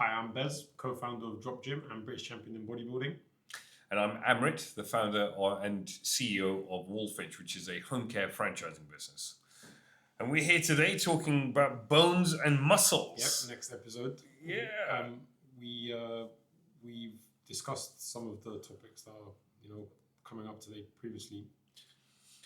Hi, I'm Bez, co-founder of Drop Gym and British champion in bodybuilding. And I'm Amrit, the founder and CEO of Walfinch, which is a home care franchising business. And we're here today talking about bones and muscles. Yep, next episode. Yeah. We've discussed some of the topics that are, coming up today previously.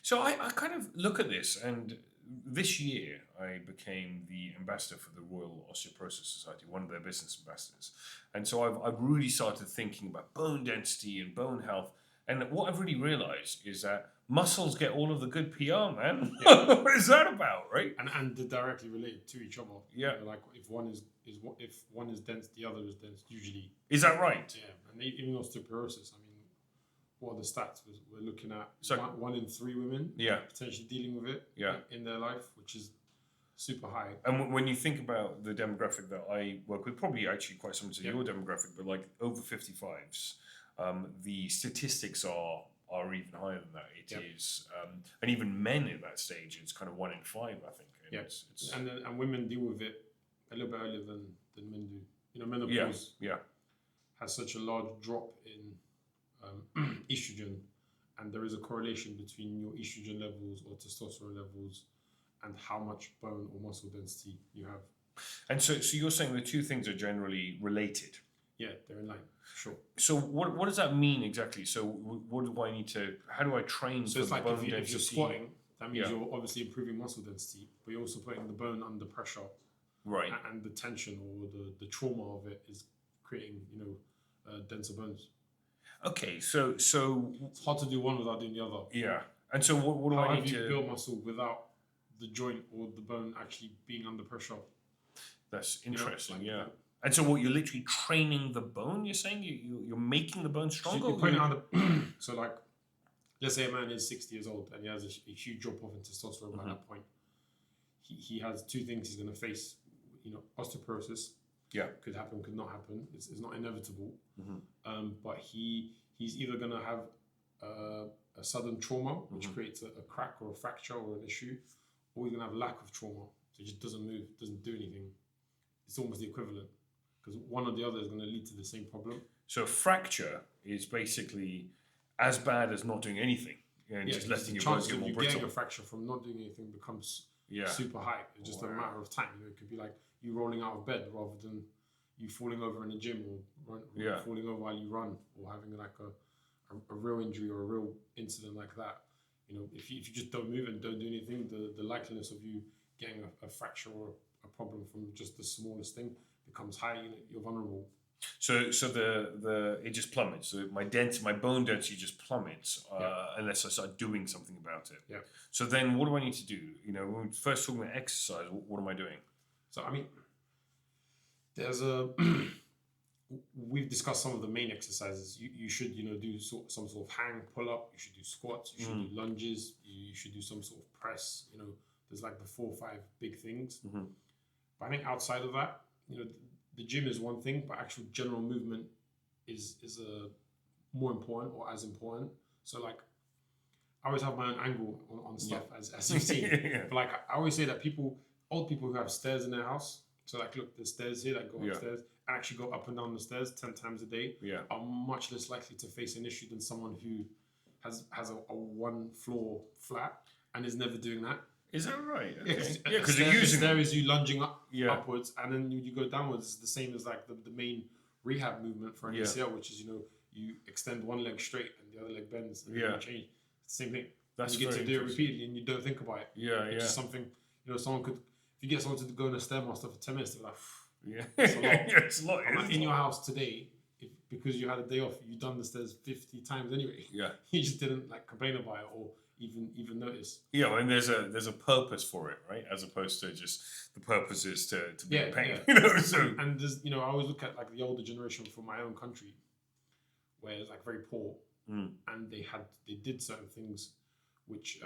So I kind of look at this, and this year I became the ambassador for the Royal Osteoporosis Society, one of their business ambassadors. And so I've really started thinking about bone density and bone health. And what I've really realized is that muscles get all of the good PR, man. Yeah. What is that about, right? And they're directly related to each other. Yeah. Like if one is dense, the other is dense. Usually. Is that right? Yeah. And even osteoporosis. I mean, what are the stats? We're looking at so, one in 3 women. Yeah. Potentially dealing with it. Yeah. In their life, which is super high. And when you think about the demographic that I work with, probably actually quite similar to your demographic, but like over 55s, the statistics are even higher than that. It is, and even men in that stage, it's kind of 1 in 5, I think. And and women deal with it a little bit earlier than men do. Menopause has such a large drop in estrogen, and there is a correlation between your estrogen levels or testosterone levels and how much bone or muscle density you have. And so you're saying the two things are generally related? Yeah, they're in line, sure. So what does that mean exactly? So what do I need to, how do I train so for it's the like bone density? If you're squatting, that means you're obviously improving muscle density, but you're also putting the bone under pressure. Right. And the tension or the trauma of it is creating, denser bones. Okay, so it's hard to do one without doing the other. Yeah. And so what do I need to build muscle without the joint or the bone actually being under pressure? That's interesting, And so you're literally training the bone, you're saying? You're making the bone stronger? So you're putting under so like let's say a man is 60 years old and he has a huge drop off in testosterone by that point. He has 2 things he's gonna face. Osteoporosis. Yeah, could happen, could not happen. It's not inevitable. But he's either going to have a sudden trauma, which creates a crack or a fracture or an issue, or he's going to have lack of trauma. So he just doesn't move, doesn't do anything. It's almost the equivalent, because one or the other is going to lead to the same problem. So fracture is basically as bad as not doing anything and just letting your bones get more brittle. Getting a fracture from not doing anything becomes super high. It's just a matter of time. It could be like you rolling out of bed rather than you falling over in the gym or falling over while you run or having like a real injury or a real incident like that. If you just don't move and don't do anything, the likeliness of you getting a fracture or a problem from just the smallest thing becomes high. You're vulnerable. So it just plummets. So my bone density just plummets unless I start doing something about it. Yeah. So then what do I need to do? When we first talking about exercise, what am I doing? So I mean, there's we've discussed some of the main exercises. You should do some sort of hang, pull up. You should do squats. You should do lunges. You should do some sort of press. There's like the 4 or 5 big things. But I think outside of that, the gym is one thing, but actual general movement is more important or as important. So like, I always have my own angle on stuff as you've seen. But like I always say that old people who have stairs in their house, so like look, the stairs here that go upstairs and actually go up and down the stairs 10 times a day are much less likely to face an issue than someone who has a 1 floor flat and is never doing that. Is that right? Okay. Yeah, because you're using there is you lunging upwards, and then you go downwards. It's the same as like the main rehab movement for an ACL, which is you extend one leg straight and the other leg bends, and then you change. It's the same thing. That's you get to do it repeatedly, and you don't think about it. Which is something someone could. If you get someone to go on a stairmaster for 10 minutes, they're like, it's a lot. It's a lot. In your house today, because you had a day off, you've done the stairs 50 times anyway. Yeah. You just didn't like complain about it or even notice. Yeah, and there's a purpose for it, right? As opposed to just the purpose is to be in pain. So and there's I always look at like the older generation from my own country, where it's like very poor, and they did certain things, which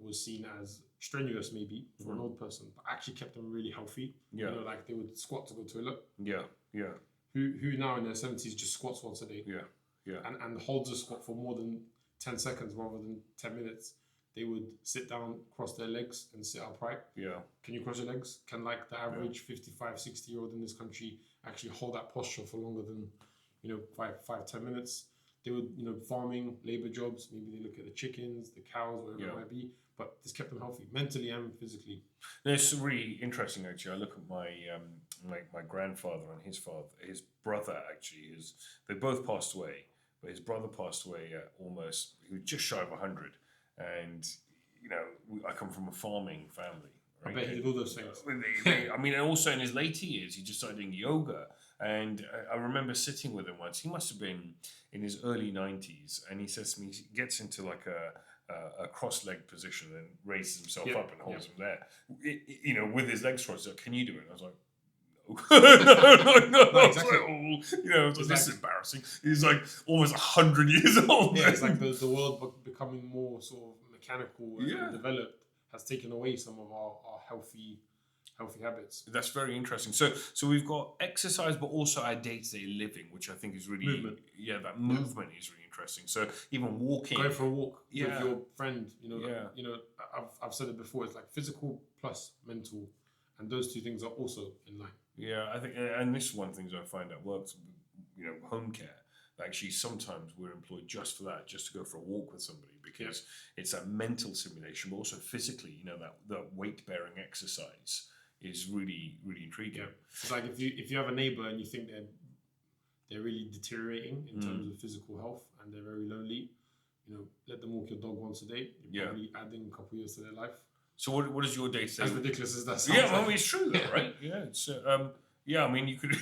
was seen as strenuous maybe for an old person, but actually kept them really healthy. Yeah. Like they would squat to go to the toilet. Yeah. Yeah. Who now in their 70s just squats once a day. Yeah. Yeah. And holds a squat for more than 10 seconds rather than 10 minutes. They would sit down, cross their legs and sit upright. Yeah. Can you cross your legs? Can like the average 55, 60-year-old in this country actually hold that posture for longer than, 5-10 minutes. They would, farming, labor jobs, maybe they look at the chickens, the cows, whatever it might be, but this kept them healthy, mentally and physically. No, it's really interesting, actually. I look at my my grandfather and his father, his brother, actually, they both passed away, but his brother passed away at almost, he was just shy of 100. And, I come from a farming family. Right? I bet he did all those things. I mean, and also in his later years, he just started doing yoga. And I remember sitting with him once. He must have been in his early 90s. And he says to me, he gets into like a cross-legged position and raises himself up and holds him there. With his legs crossed. Can you do it? And I was like, no, exactly. This is embarrassing. He's like almost 100 years old. Yeah, it's like the world becoming more sort of mechanical and developed has taken away some of our healthy habits. That's very interesting. So we've got exercise, but also our day-to-day living, which I think is really movement. Yeah, that movement is really interesting. So even walking, going for a walk with your friend. I've said it before. It's like physical plus mental, and those two things are also in line. Yeah, I think, and this is one of the things I find that works. Home care. Actually, sometimes we're employed just for that, just to go for a walk with somebody, because it's that mental stimulation, but also physically. That weight-bearing exercise is really, really intriguing. Yeah. It's like if you have a neighbor and you think they're really deteriorating in terms of physical health and they're very lonely, let them walk your dog once a day. You're probably adding a couple years to their life. So what is your day-to-day? As ridiculous as that sounds. Yeah, I mean, it's true though, right? Yeah, it's I mean, you could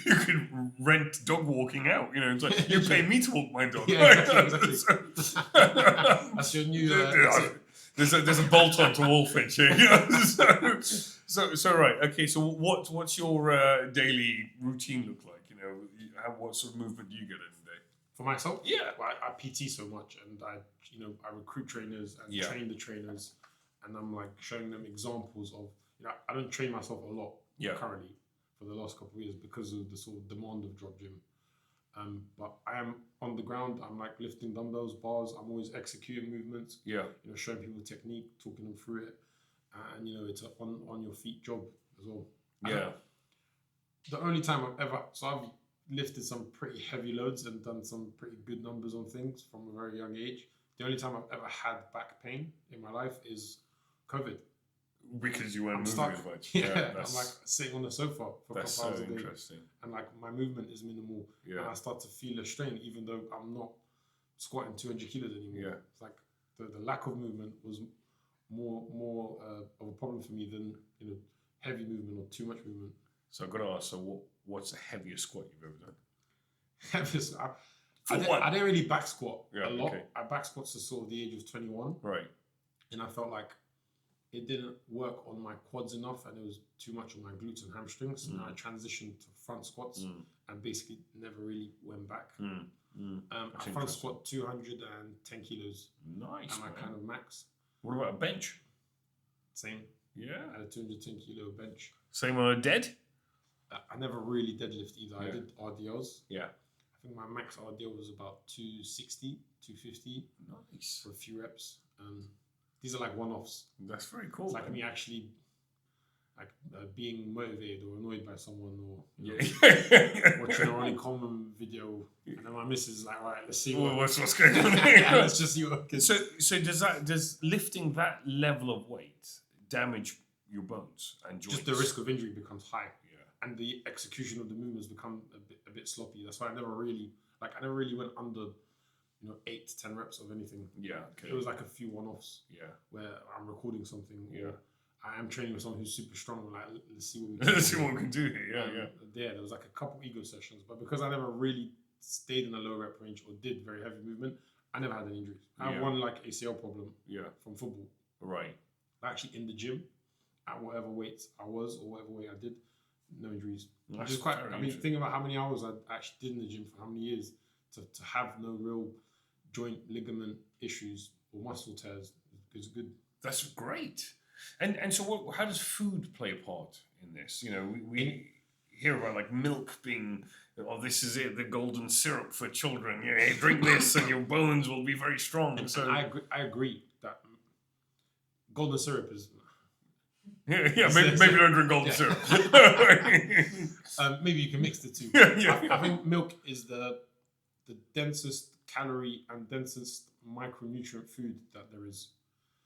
rent dog walking out. It's like you pay me to walk my dog. Yeah, exactly. That's your new. There's a bolt on to Walfinch here. So right, okay. So what's your daily routine look like? What sort of movement do you get in a day? For myself, yeah, well, I PT so much, and I recruit trainers and train the trainers, and I'm like showing them examples of. I don't train myself a lot currently for the last couple of years because of the sort of demand of drop gym. But I am on the ground. I'm like lifting dumbbells, bars. I'm always executing movements. Yeah. Showing people technique, talking them through it, and it's an on your feet job as well. Yeah. The only time I've lifted some pretty heavy loads and done some pretty good numbers on things from a very young age. The only time I've ever had back pain in my life is COVID. Because you weren't moving as much. Yeah, I'm like sitting on the sofa for a couple hours a day. Interesting. And like my movement is minimal. Yeah. And I start to feel a strain even though I'm not squatting 200 kilos anymore. Yeah. It's like the lack of movement was more of a problem for me than heavy movement or too much movement. So I've got to ask, so what's the heaviest squat you've ever done? Heaviest? I didn't really back squat a lot. Okay. I back squats to sort of the age of 21. Right. And I felt like it didn't work on my quads enough and it was too much on my glutes and hamstrings. So I transitioned to front squats and basically never really went back. I front squat 210 kilos. Nice. And my kind of max. What about a bench? Same. Yeah. I had a 210 kilo bench. Same on a dead? I never really deadlift either. Yeah. I did RDLs. Yeah. I think my max RDL was about 260, 250. Nice. For a few reps. These are like one-offs. That's very cool. It's like me actually being motivated or annoyed by someone or watching a Ronnie Coleman video and then my missus is like, all right, let's see what's going on here. Let's just see what can... So does lifting that level of weight damage your bones and joints? Just the risk of injury becomes high. Yeah. And the execution of the movements become a bit sloppy. That's why I never really went under 8 to 10 reps of anything. Yeah, okay. It was like a few one-offs. Yeah, where I'm recording something. Yeah, I am training with someone who's super strong. Like, let's see what we can. Let's see what we can do here. Yeah, yeah. There was like a couple ego sessions, but because I never really stayed in a low rep range or did very heavy movement, I never had any injuries. I had one like ACL problem. Yeah, from football. Right. Actually, in the gym, at whatever weight I was or whatever weight I did, no injuries. Which is quite. I mean, think about how many hours I actually did in the gym for how many years to have no real joint ligament issues or muscle tears is good. That's great. And so how does food play a part in this? We hear about like milk being, this is it, the golden syrup for children. Hey, drink this and your bones will be very strong. So I agree that golden syrup is Maybe don't drink golden syrup. Maybe you can mix the two. I think milk is the densest calorie and densest micronutrient food that there is.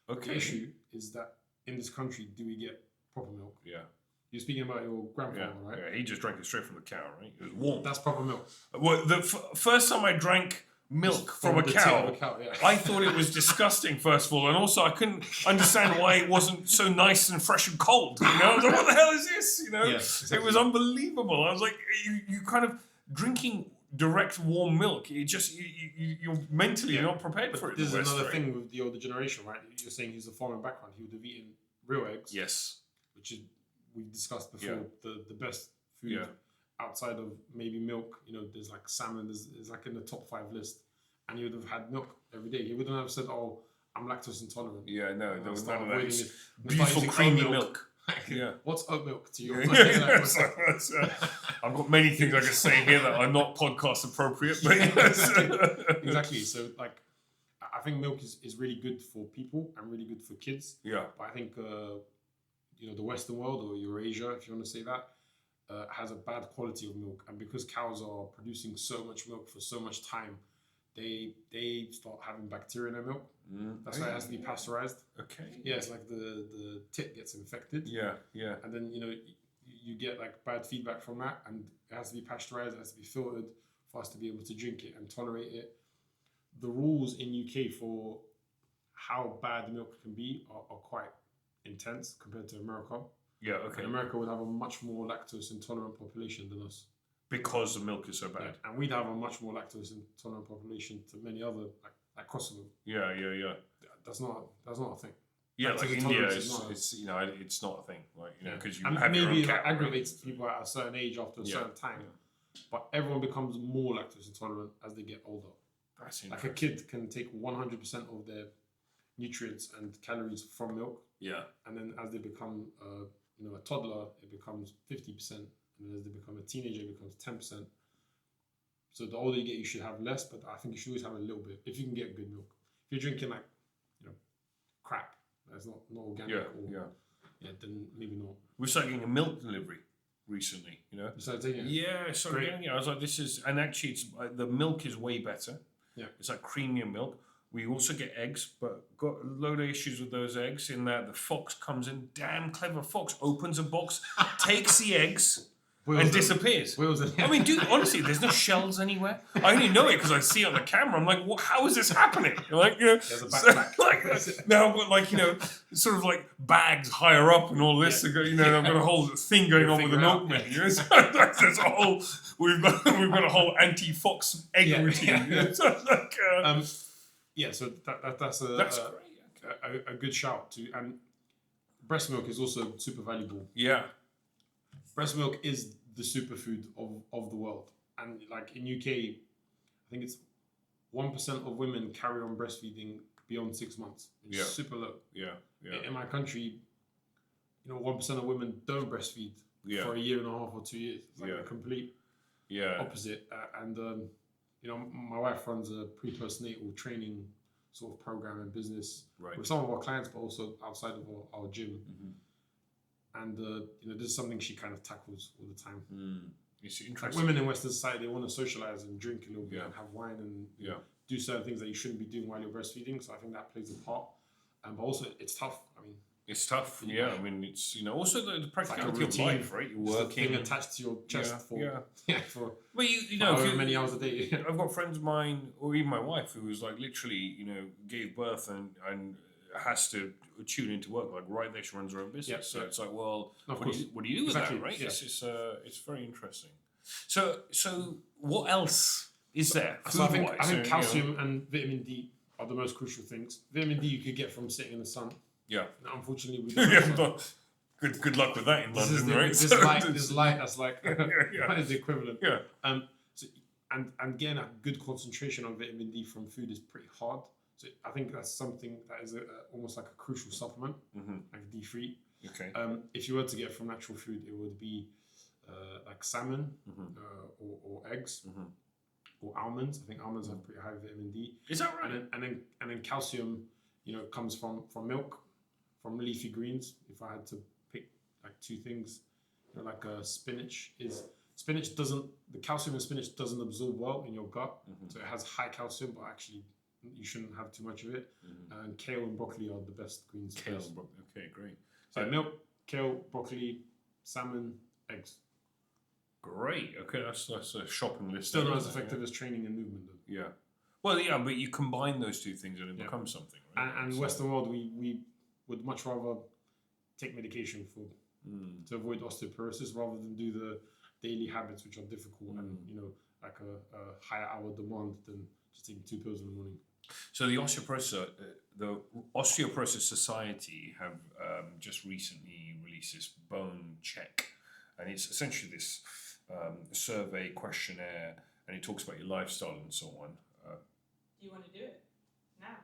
Okay. The issue is that in this country, do we get proper milk? Yeah. You're speaking about your grandfather, right? Yeah, he just drank it straight from the cow, right? It was warm. That's proper milk. Well, the first time I drank milk from a cow, I thought it was disgusting, first of all, and also I couldn't understand why it wasn't so nice and fresh and cold. I was like, what the hell is this? Exactly. It was unbelievable. I was like, you kind of drinking direct warm milk. It just you're mentally not prepared for it. There's another thing with the older generation, right? You're saying he's a farming background. He would have eaten real eggs. Yes. Which is, we've discussed before, the best food outside of maybe milk. There's like salmon, there's like in the top 5 list. And he would have had milk every day. He wouldn't have said, "Oh, I'm lactose intolerant." Yeah, no, there was none of that. Beautiful creamy milk. What's oat milk to you? I've got many things I can say here that are not podcast appropriate. But Exactly. So, like, I think milk is really good for people and really good for kids. Yeah. But I think the Western world, or Eurasia, if you want to say that, has a bad quality of milk, and because cows are producing so much milk for so much time, they start having bacteria in their milk. That's why it has to be pasteurized. Okay. Yeah, it's like the tit gets infected. Yeah. And then you get like bad feedback from that, and it has to be pasteurized. It has to be filtered for us to be able to drink it and tolerate it. The rules in UK for how bad milk can be are quite intense compared to America. Yeah. Okay. And America would have a much more lactose intolerant population than us. Because the milk is so bad. Yeah, and we'd have a much more lactose intolerant population to many other, like Kosovo. Yeah. That's not a thing. Yeah, like India, it's not a thing. Like because you and have maybe your own cat, aggravates people at a certain age after a certain time. Yeah. But everyone becomes more lactose intolerant as they get older. That's like a kid can take 100% of their nutrients and calories from milk. Yeah. And then as they become a toddler, it becomes 50%. And as they become a teenager, it becomes 10%. So the older you get, you should have less, but I think you should always have a little bit if you can get good milk. If you're drinking like, crap, that's not organic, then maybe not. We started getting a milk delivery recently, You started taking it? Yeah, started getting it. I was like, and actually, the milk is way better. Yeah, it's like creamier milk. We also get eggs, but got a load of issues with those eggs in that the fox comes in, damn clever fox, opens a box, takes the eggs. And disappears. I mean, dude, honestly, there's no shells anywhere. I only know it because I see it on the camera. I'm like, how is this happening? There's a backpack. Now I've got sort of like bags higher up and all this. Yeah. I've got a whole thing going on with the milkman. There's a whole. We've got a whole anti-fox egg routine. So that's great. A good shout to, and breast milk is also super valuable. Yeah. Breast milk is the superfood of the world. And like in UK, I think it's 1% of women carry on breastfeeding beyond 6 months. It's super low. Yeah. In my country, 1% of women don't breastfeed for a year and a half or 2 years. It's like a complete opposite. My wife runs a pre-postnatal training sort of program and business with some of our clients, but also outside of our gym. Mm-hmm. And this is something she kind of tackles all the time. It's interesting. Like women in Western society, they want to socialize and drink a little bit and have wine and do certain things that you shouldn't be doing while you're breastfeeding. So I think that plays a part. But also, it's tough. I mean, it's tough. Yeah, I mean, it's also the practicality of life, right? You're working, thing attached to your chest for for many hours a day. I've got friends of mine, or even my wife, who was like literally, gave birth and has to tune into work right there. She runs her own business, so it's like, well, what do you do with that, right? Yeah. It's very interesting. So what else is there? So I think calcium and vitamin D are the most crucial things. Vitamin D you could get from sitting in the sun. Yeah. Now, unfortunately, we don't. Good luck with that in London, right? This light that's like that is the equivalent. Yeah. And getting a good concentration on vitamin D from food is pretty hard. So I think that's something that is almost like a crucial supplement, like D3. Okay. If you were to get from natural food, it would be like salmon or eggs or almonds. I think almonds have pretty high vitamin D. Is that right? And then calcium, comes from milk, from leafy greens. If I had to two things. You know, like spinach doesn't, the calcium in spinach doesn't absorb well in your gut, so it has high calcium, but actually you shouldn't have too much of it. And kale and broccoli are the best greens. Kale and broccoli. Okay, great. So milk, kale, broccoli, salmon, eggs. Great. Okay, that's a shopping list. Still not as effective as training and movement, though. Yeah. Well, yeah, but you combine those two things and it becomes something. Right? And Western world, we would much rather take medication for to avoid osteoporosis rather than do the daily habits, which are difficult and like a higher hour demand than just taking 2 pills in the morning. So the Osteoporosis Society have just recently released this bone check, and it's essentially this survey questionnaire, and it talks about your lifestyle and so on. Do you want to do it now?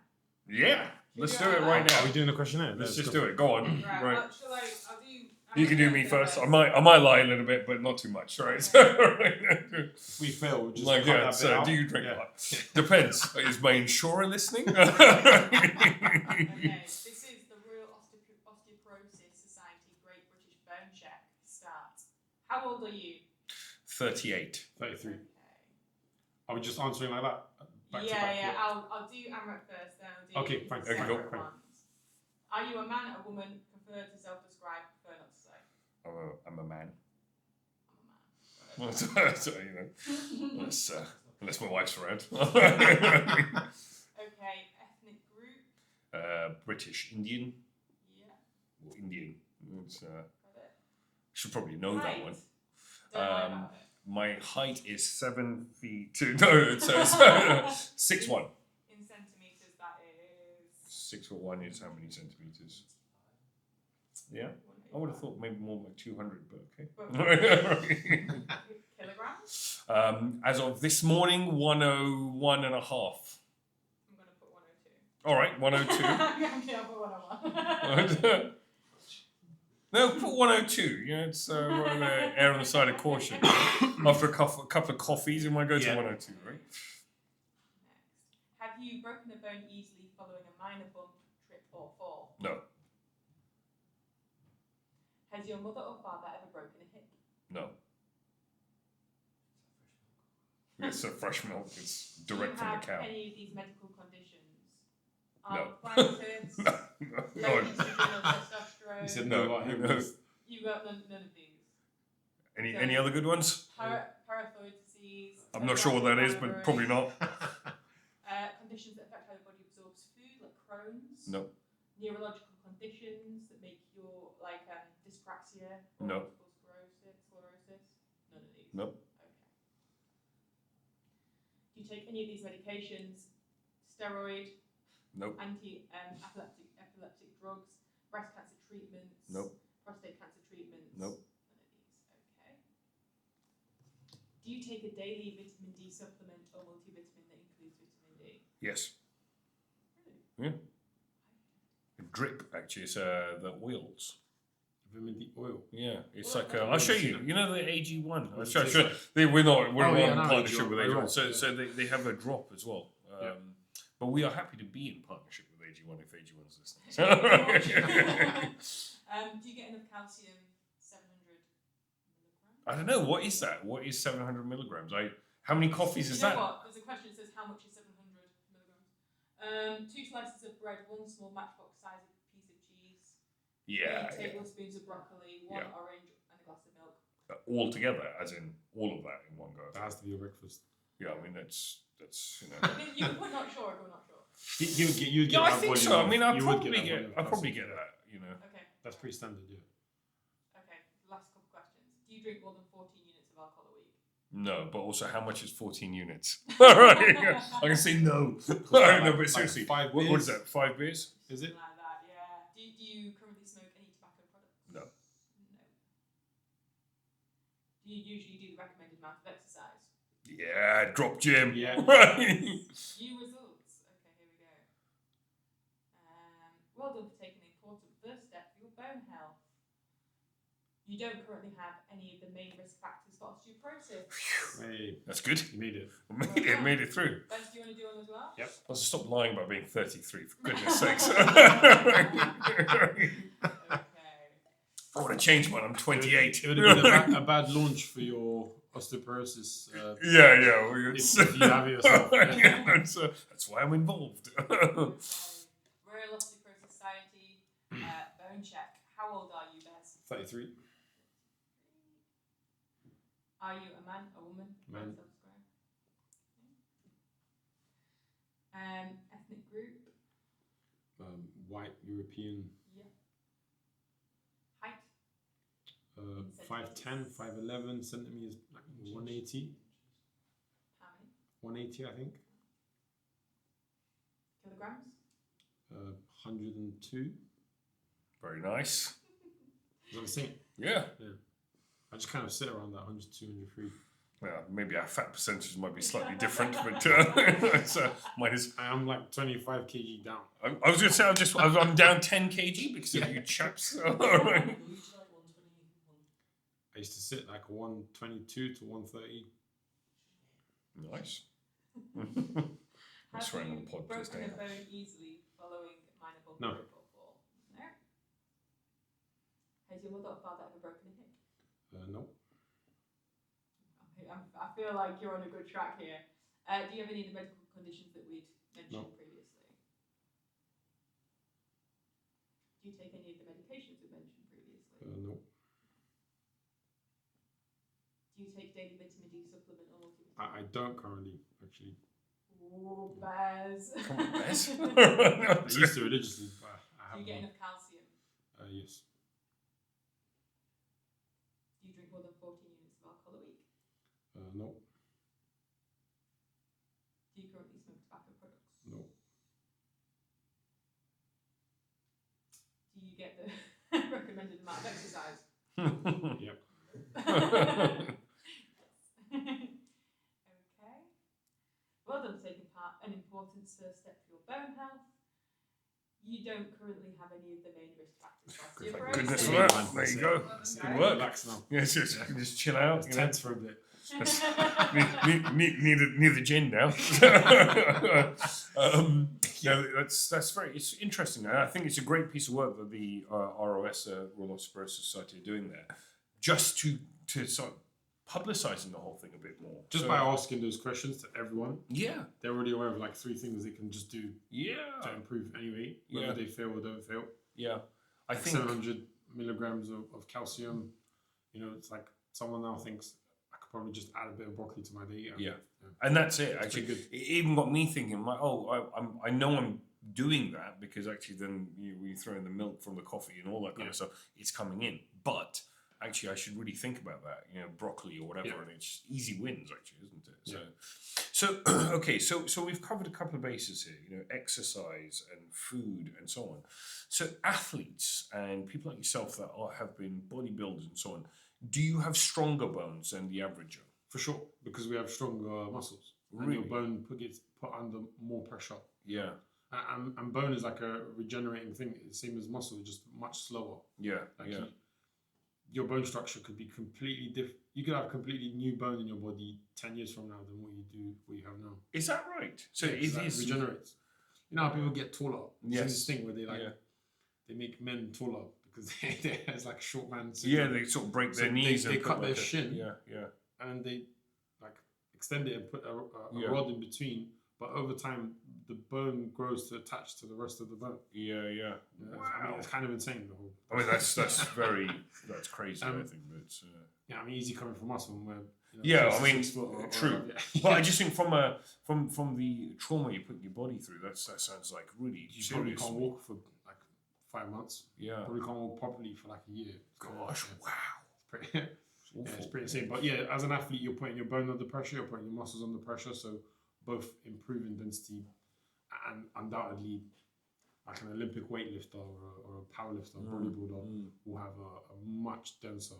Yeah, let's do it right now. Are we doing a questionnaire? Let's just do it. Go on. Right. Right. Shall I'll do. You can do me first. I might lie a little bit, but not too much. Right. So, If we fail, we'll just like, cut yeah, that so bit out. do you drink Yeah. that? Depends. Is my insurer listening? Okay, this is the Royal Osteoporosis Society Great British Bone Check. Start. How old are you? 38. 33. Okay. Are we just answering like that? Back to back? Yeah. I'll do Amrit first, then I'll do. Okay, fine. Okay, go. separate ones. Are you a man, a woman? Prefer to self-describe? Prefer not to say. I'm a man. I'm a man. So, unless my wife's around. Okay. Ethnic group. British Indian. Yeah. Or Indian. It's, Got it. should probably know that Height. one. Don't worry about it. My height is 7 feet 2. No, it's 6'1". In centimeters, that is. 6'1" is how many centimeters? Yeah, I would have thought maybe more like 200, but okay. Kilograms? As of this morning, 101 and a half. I'm going to put 102. All right, 102. Okay, I'll put 101. No, put 102. Yeah, it's err on the side of caution. After a couple of coffees, you might go to 102, right? Next. Have you broken a bone easily following a minor bump, trip, or fall? No, Has your mother or father ever broken a hip? no. It's fresh milk. It's direct Do you from the cow. have any of these medical conditions? No. Arthritis, No. low estrogen or testosterone? You said No, no. no. You got none of these. Any other good ones? Parathyroid disease. I'm not sure what that is, but probably not. Conditions that affect how your body absorbs food, like Crohn's. No. Neurological conditions that make your dyspraxia. Or No. Sclerosis. None of these. No. Okay. Do you take any of these medications? Steroid. Nope. Epileptic drugs. Breast cancer treatments. Nope. Prostate cancer treatments. Nope. None of these. Okay. Do you take a daily vitamin D supplement or multivitamin that includes vitamin D? Yes. Really? Yeah. A drip, actually, it's the oils. Vitamin D oil. Yeah, it's Well, like I I'll show haven't you. seen You know the AG1. I'll What show, does it show, taste we're not Oh, yeah, in no, partnership AG1. with You're AG1, right, so yeah. so they have a drop as well. Yeah. But we are happy to be in partnership with AG1 if AG1's listening. Do you get enough calcium? 700 milligrams? I don't know, what is that? What is 700 milligrams? How many coffees is you know that? what? There's a question that says how much is 700 milligrams? 2 slices of bread, 1 small matchbox-sized piece of cheese, Yeah, 3 tablespoons of broccoli, 1 Yeah. orange, and a glass of milk. all together, as in all of that in one go. That has to be your breakfast. Yeah, I mean that's You were not sure if you're not sure. You'd get Yeah, I that think volume so. I of- mean, you would that volume of I'll probably calcium. get that. You know. Okay. That's pretty standard, yeah. Okay. Last couple questions. Do you drink more than 14 units of alcohol a week? No, but also how much is 14 units? Right, yeah. I can say no. No, but seriously, like 5 what beers? is that? 5 beers? Is it? Something like that, yeah. Do you currently smoke any tobacco products? No. No. Do you usually do the recommended amount of exercise? Yeah, drop gym. Yeah. Right. Few results. Okay, here we go. Well done for taking an important first step for your bone health. You don't currently have any of the main risk factors for osteoporosis. Hey, That's good. you made it. Made it through. Bez, do you want to do one as well? Yep. Let's stop lying about being 33, for goodness sakes. Okay. I want to change mine. I'm 28. It would have been a bad launch for your osteoporosis. Yeah. If you have it yourself. That's why I'm involved. Royal Osteoporosis Society, bone check. How old are you, Bez? 33. Are you a man, a woman? Man. Ethnic group? White European. Yeah. Height? 5'10", 5'11", centimeters, like 180. How many? 180, I think. Kilograms? 102. Very nice. Is that the same? Yeah. I just kind of sit around that 102, 103. Well, maybe our fat percentage might be slightly different, but mine is. I'm like 25 kg down. I was going to say I'm down 10 kg because of you chaps. I used to sit like 122 to 130. Nice. Have swearing you on the pod, please broken a don't. bone easily following minor bulk No. or fall? No. Has your mother or father ever broken a hip? No. I feel like you're on a good track here. Do you have any of the medical conditions that we'd mentioned previously? Do you take any of the medications we mentioned previously? No. Do you take daily vitamin D supplement or multivitamin? I don't currently, actually. Oh, Bez. Come on, Bez. I used to religiously, but I Do you haven't. get enough calcium? Yes. Do you drink more than 14 units of alcohol a week? No. Do you currently smoke tobacco products? No. Do you get the recommended amount of exercise? Yep. Okay. Well done, taking part. An important first step for your bone health. You don't currently have any of the main risk factors for osteoporosis. Goodness work. work. There you go. Well done, Good guys. work. Relax now. Yes, you can just chill out. It's tense for a bit. Need the gin now. That's very. It's interesting. I think it's a great piece of work that the ROS, Royal Osteoporosis Society, are doing there, just to sort of publicising the whole thing a bit more. Just by asking those questions to everyone, Yeah. they're already aware of like 3 things they can just do to Yeah. improve anyway, whether Yeah. they fail or don't fail. Yeah. I Like think. 700 milligrams of calcium. You know, it's like someone now thinks I could probably just add a bit of broccoli to my day. Yeah. And that's it. It's Actually, pretty good. it even got me thinking. Like, I know I'm doing that because actually, then you throw in the milk from the coffee and all that kind of stuff. It's coming in, but actually, I should really think about that. You know, broccoli or whatever, and it's easy wins, actually, isn't it? So okay. So we've covered a couple of bases here. You know, exercise and food and so on. So athletes and people like yourself that have been bodybuilders and so on. Do you have stronger bones than the average? For sure, because we have stronger muscles. And Really? your bone gets put under more pressure. Yeah. And bone is like a regenerating thing, same as muscle, just much slower. Yeah. Like Yeah. your bone structure could be completely different. You could have a completely new bone in your body 10 years from now than what you have now. Is that right? So Yeah, it 'cause that is regenerates. You know how people get taller? Yes. There's this thing where they Yeah. they make men taller because there's like short man Yeah, syndrome. they sort of break So their knees. they and cut put their like a- shin. Yeah, yeah. And they like extend it and put a Yeah. rod in between. But over time, the bone grows to attach to the rest of the bone. Yeah, yeah. I Wow. mean, it's kind of insane. The whole. I mean, that's that's crazy. I think, but Yeah, I mean, easy coming from us when we're. Yeah, I 6 mean, foot or true. whatever, But I just think from the trauma you put your body through, that sounds like really You probably serious. can't walk for like 5 months. Yeah. Probably can't walk properly for like a year. So, Gosh, yeah, wow. it's pretty, it's pretty insane. But yeah, as an athlete, you're putting your bone under pressure, you're putting your muscles under pressure. So both improving density and undoubtedly, like an Olympic weightlifter or a powerlifter, bodybuilder, will have a much denser,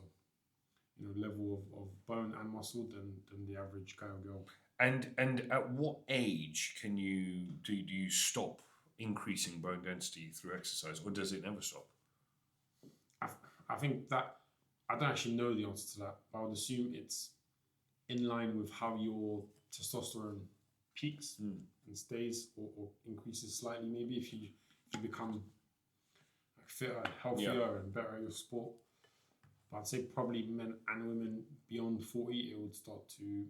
level of bone and muscle than the average guy or girl. And at what age can do you stop increasing bone density through exercise, or does it never stop? I think that I don't actually know the answer to that, but I would assume it's in line with how your testosterone peaks and stays or increases slightly. Maybe if you become like fitter, healthier, and better at your sport. But I'd say probably men and women beyond 40, it would start to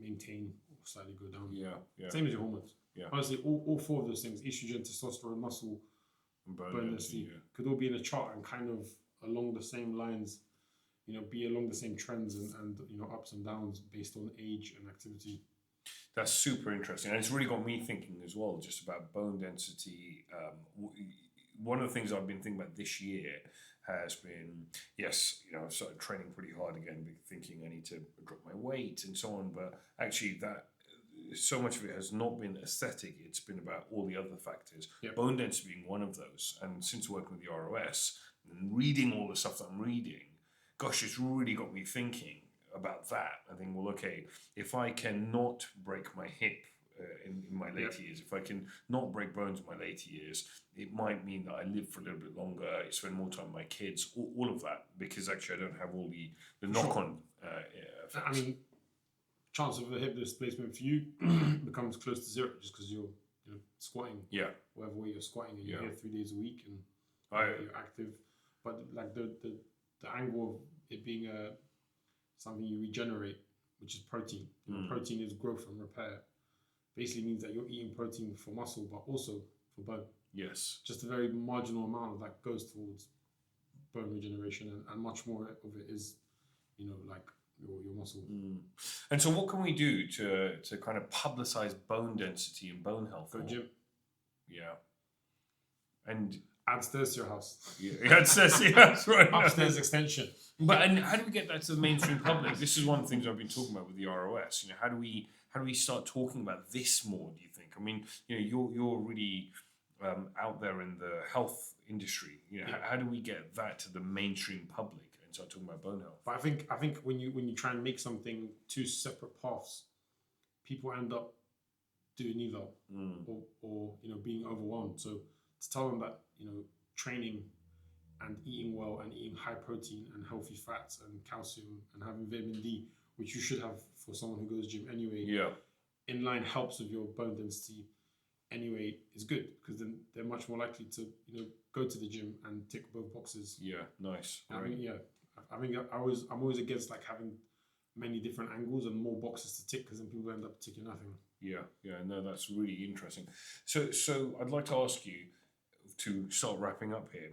maintain or slightly go down. Yeah. Same as your hormones. Yeah. Honestly, all four of those things, estrogen, testosterone, muscle, bone density, could all be in a chart and kind of along the same lines, be along the same trends and ups and downs based on age and activity. That's super interesting, and it's really got me thinking as well, just about bone density. One of the things I've been thinking about this year has been, yes, I've started training pretty hard again, thinking I need to drop my weight and so on, but actually that so much of it has not been aesthetic, it's been about all the other factors. Yep. Bone density being one of those, and since working with the ROS and reading all the stuff that I'm reading, gosh, it's really got me thinking about that. I think, well, okay, if I cannot break my hip in my later years, if I can not break bones in my later years, it might mean that I live for a little bit longer, I spend more time with my kids, all of that, because actually I don't have all the knock-on effects. I mean, chance of a hip displacement for you becomes close to zero just because you're squatting. Yeah. Whatever way you're squatting, and you're here 3 days a week and you're active. But like the angle of it being something you regenerate, which is protein. Protein is growth and repair. Basically means that you're eating protein for muscle, but also for bone. Yes. Just a very marginal amount of that goes towards bone regeneration, and much more of it is, like your muscle. And so what can we do to kind of publicize bone density and bone health? Go gym. Yeah. And add stairs to your house. Add stairs, that's right. Upstairs extension. But and how do we get that to the mainstream public? This is one of the things I've been talking about with the ROS. How do we start talking about this more? Do you think? I mean, you're really out there in the health industry. How do we get that to the mainstream public and start talking about bone health? But I think when you try and make something two separate paths, people end up doing either, or being overwhelmed. So to tell them that training and eating well and eating high protein and healthy fats and calcium and having vitamin D, which you should have for someone who goes gym anyway, in line helps with your bone density anyway, is good, because then they're much more likely to go to the gym and tick both boxes. Yeah, nice. I mean, I'm always against like having many different angles and more boxes to tick, because then people end up ticking nothing. No, that's really interesting. So I'd like to ask you, to start wrapping up here,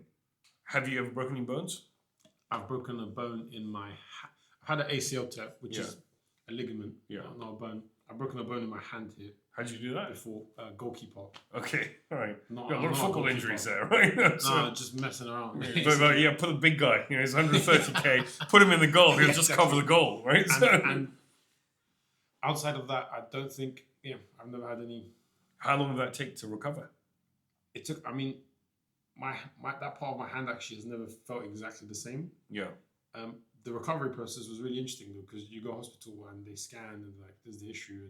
have you ever broken any bones? I've broken a bone in my I've had an ACL tear, which is a ligament, not a bone. I've broken a bone in my hand here. How did you do that? Before, goalkeeper. Okay, all right. Not, got a lot of football injuries there, right? No, just messing around. But put a big guy, he's 130k, put him in the goal, he'll just cover the goal, right? And outside of that, I don't think, I've never had any. How long did that take to recover? It took, my that part of my hand actually has never felt exactly the same. Yeah. The recovery process was really interesting though, because you go to hospital and they scan and like there's the issue,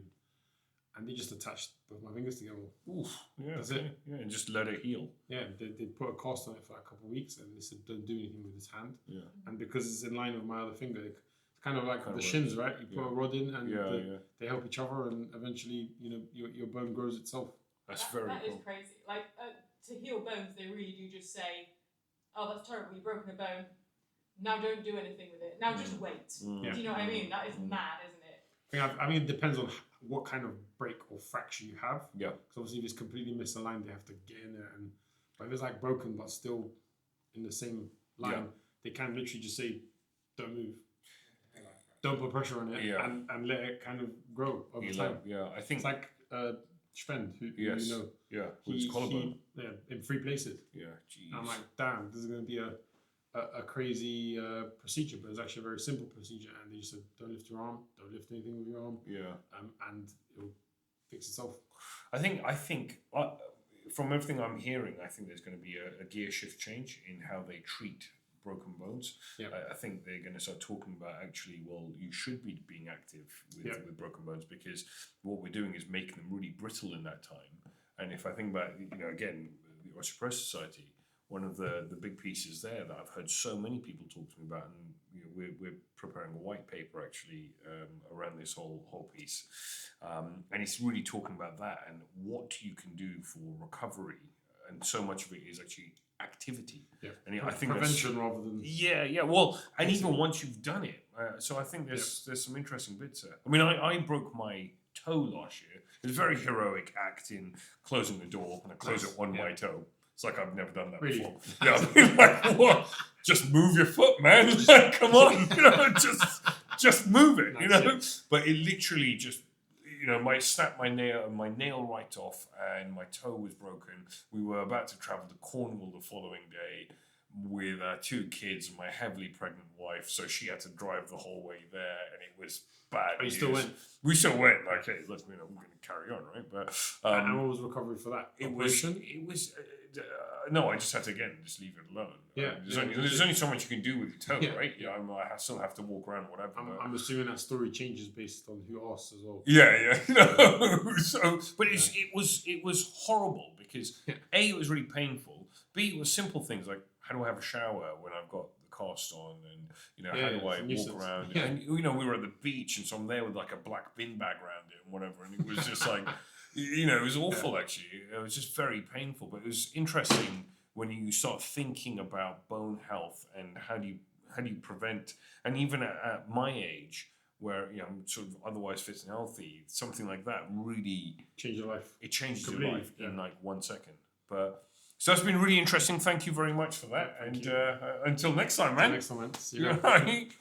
and they just attached both my fingers together. Oof. Yeah. That's it. Yeah, and just let it heal. Yeah, they put a cast on it for a couple of weeks, and they said don't do anything with this hand. Yeah. And because it's in line with my other finger, it's kind of like the shins, right? You put a rod in, and they help each other, and eventually, your bone grows itself. That's very That cool. is crazy. Like to heal bones, they really do just say, "Oh, that's terrible. You've broken a bone. Now don't do anything with it. Now just wait." Do you know what I mean? That is mad, isn't it? I mean, it depends on what kind of break or fracture you have. Yeah. Because obviously, if it's completely misaligned, they have to get in there. But if it's like broken but still in the same line, they can literally just say, "Don't move. Don't put pressure on it, and let it kind of grow over time." Yeah, I think it's like Spend, who yes. you know. Yeah, with his collarbone. In 3 places. Yeah, jeez. I'm like, damn, this is going to be a crazy procedure, but it's actually a very simple procedure. And they just said, don't lift your arm, don't lift anything with your arm. Yeah. And it'll fix itself. I think from everything I'm hearing, I think there's going to be a gear shift change in how they treat broken bones. Yeah. I think they're going to start talking about actually, well, you should be being active with broken bones, because what we're doing is making them really brittle in that time. And if I think about, again, the Osteoporosis Society, one of the big pieces there that I've heard so many people talk to me about, and we're preparing a white paper actually around this whole piece, and it's really talking about that and what you can do for recovery and so much of it is actually activity. Yeah. And I think prevention rather than well, and even once you've done it, so I think there's some interesting bits there. I mean, I broke my toe last year. It was a very heroic act in closing the door, and I close it one way toe. It's like I've never done that before. Yeah, I mean, like, what? Just move your foot, man. Like, come on, just move it, But it literally just, snapped my nail right off, and my toe was broken. We were about to travel to Cornwall the following day with 2 kids and my heavily pregnant wife, so she had to drive the whole way there, and it was bad. Oh, you still went? We still went. Like, hey, look, we're going to carry on, right? But and what was recovery for that? It was. No, I just had to just leave it alone. Yeah, there's only so much you can do with your toe, Yeah. right? Yeah, I still have to walk around, whatever. I'm assuming that story changes based on who asks as well. Yeah. So, but it was horrible because A, it was really painful. B, it was simple things like, how do I have a shower when I've got the cast on, and how do I walk around? Yeah. And we were at the beach, and so I'm there with like a black bin bag around it and whatever, and it was just like. It was awful, actually. It was just very painful, but it was interesting when you start thinking about bone health and how do you prevent, and even at my age, where I'm sort of otherwise fit and healthy, something like that really change your life. It changes your life in like 1 second. But so that's been really interesting. Thank you very much for that, until next time, man. Until next time, man. See you. Right.